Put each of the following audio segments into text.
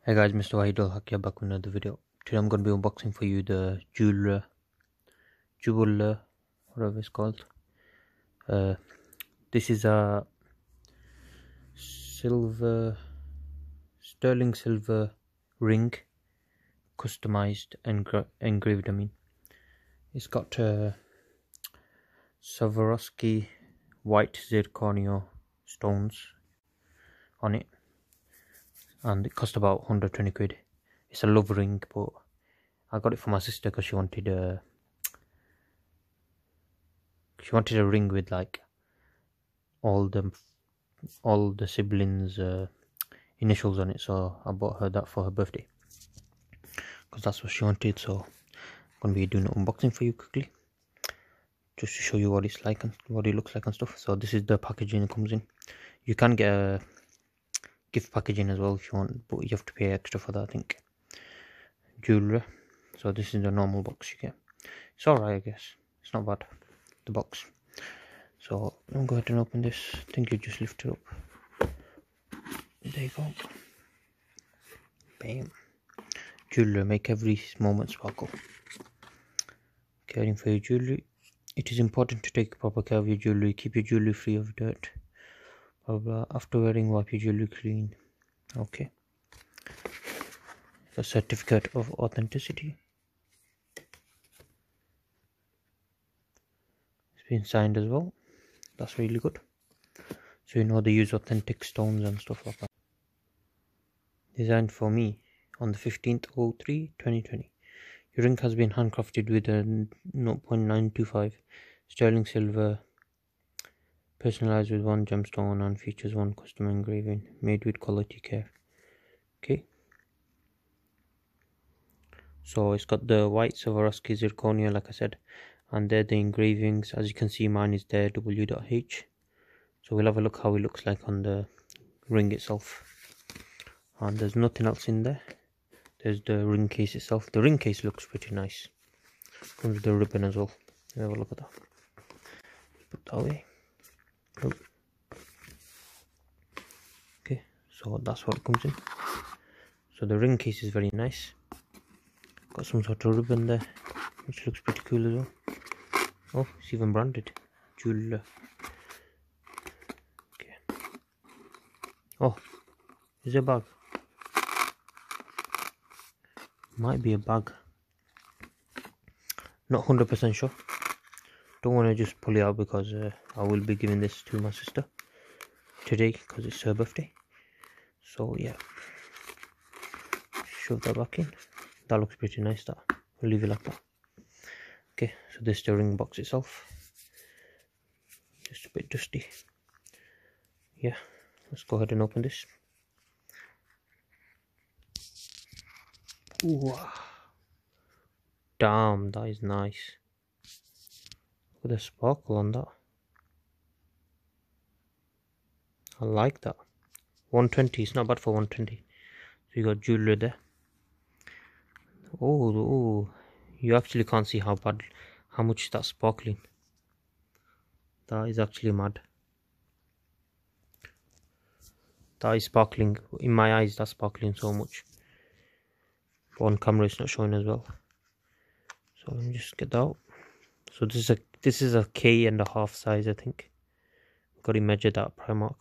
Hey guys, Mr. Wahidul Haque back with another video. Today I'm going to be unboxing for you the JEWLR, whatever it's called. This is a sterling silver ring, customized and engraved. It's got Swarovski white zirconia stones on it, and it cost about 120 quid. It's a love ring, but I got it for my sister because she wanted a ring with like all the siblings' initials on it. So I bought her that for her birthday because that's what she wanted. So I'm gonna be doing an unboxing for you quickly, just to show you what it's like and what it looks like and stuff. So this is the packaging it comes in. You can get a gift packaging as well if you want, but you have to pay extra for that, I think. JEWLR. So this is the normal box you get. It's alright, I guess. It's not bad, the box. So I'm go ahead and open this. I think you just lift it up. There you go. Bam. JEWLR, make every moment sparkle. Caring for your jewelry. It is important to take proper care of your jewelry. Keep your jewelry free of dirt. Blah, blah. After wearing, wipe your jewelry clean. Okay. A certificate of authenticity. It's been signed as well. That's really good. So you know they use authentic stones and stuff like that. Designed for me on the 15th of 3/2020. Your ring has been handcrafted with a 0.925 sterling silver, personalized with one gemstone, and features one custom engraving, made with quality care. Okay. So it's got the white Swarovski zirconia, like I said, and they're the engravings. As you can see, mine is there, W.H. So we'll have a look how it looks like on the ring itself. And there's nothing else in there. There's the ring case itself. The ring case looks pretty nice. Comes with the ribbon as well. Have a look at that. Put that away. Oh. Okay, so that's what comes in. So the ring case is very nice. Got some sort of ribbon there, which looks pretty cool as well. Oh, it's even branded. JEWLR. Okay. Oh, is it a bag? Might be a bag. Not 100% sure. Don't want to just pull it out because I will be giving this to my sister today because it's her birthday. So yeah, shove that back in. That looks pretty nice. That I'll leave it like that. Okay, so this is the ring box itself. Just a bit dusty. Yeah, let's go ahead and open this. Ooh, damn, that is nice. Look at the sparkle on that. I like that. 120, it's not bad for 120. So you got JEWLR there. Oh, you actually can't see how much that's sparkling. That is actually mad. That is sparkling. In my eyes, that's sparkling so much. But on camera, it's not showing as well. So let me just get that out. So this is a K.5 size, I think. Got to measure that Primark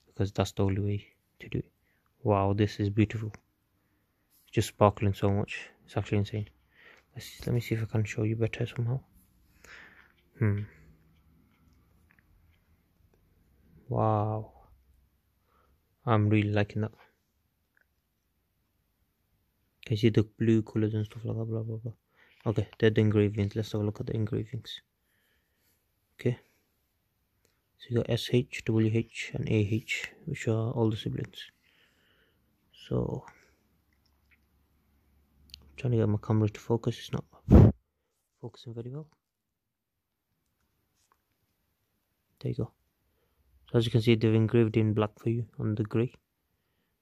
because that's the only way to do it. Wow, this is beautiful. It's just sparkling so much. It's actually insane. Let me see if I can show you better somehow. Wow, I'm really liking that. Can you see the blue colors and stuff like that? Blah blah blah. Okay, they're the engravings. Let's have a look at the engravings. Okay, so you got SH, WH, and AH, which are all the siblings. So I'm trying to get my camera to focus. It's not focusing very well. There you go. So as you can see, they've engraved in black for you on the grey.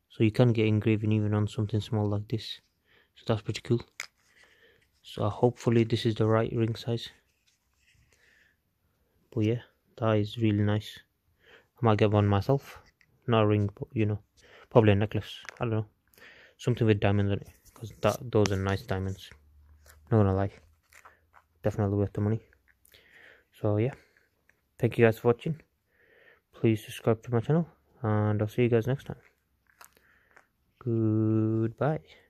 So you can get engraving even on something small like this. So that's pretty cool. So hopefully this is the right ring size. But yeah, that is really nice. I might get one myself. not a ring, but you know, probably a necklace. I don't know, something with diamonds on it, because those are nice diamonds. Not gonna lie, definitely worth the money. So yeah, thank you guys for watching. Please subscribe to my channel, and I'll see you guys next time. Goodbye.